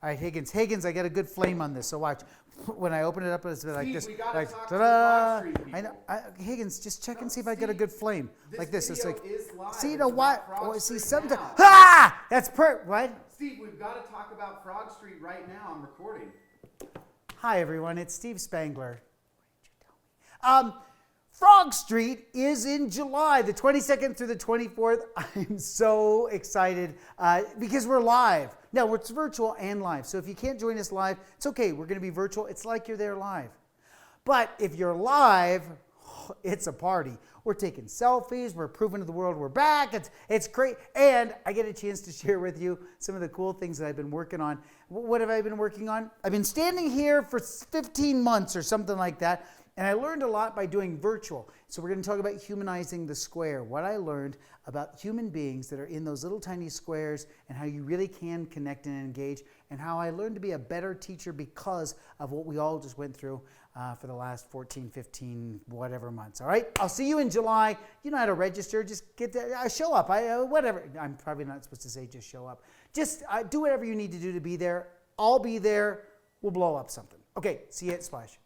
All right, Higgins, I got a good flame on this, so watch. When I open it up, it's like this. We gotta Like, talk ta-da! to the Frog Street I know, people. Higgins, just check and see if I Steve, get a good flame. Like this. It's video like, is live. see, you It's know what? about Frog Oh, see, Street sometimes. now. Ah! That's what? Steve, we've got to talk about Frog Street right now. I'm recording. Hi, everyone. It's Steve Spangler. Frog Street is in July, the 22nd through the 24th. I'm so excited because we're live. Now, it's virtual and live. So if you can't join us live, it's okay. We're going to be virtual. It's like you're there live. But if you're live, it's a party. We're taking selfies. We're proving to the world we're back. It's great. And I get a chance to share with you some of the cool things that I've been working on. What have I been working on? I've been standing here for 15 months or something like that. And I learned a lot by doing virtual. So we're going to talk about humanizing the square. What I learned about human beings that are in those little tiny squares and how you really can connect and engage, and how I learned to be a better teacher because of what we all just went through for the last 14, 15, whatever months. All right? I'll see you in July. You know how to register. Just get there. Show up. Whatever. I'm probably not supposed to say just show up. Just do whatever you need to do to be there. I'll be there. We'll blow up something. Okay. See you at Splash.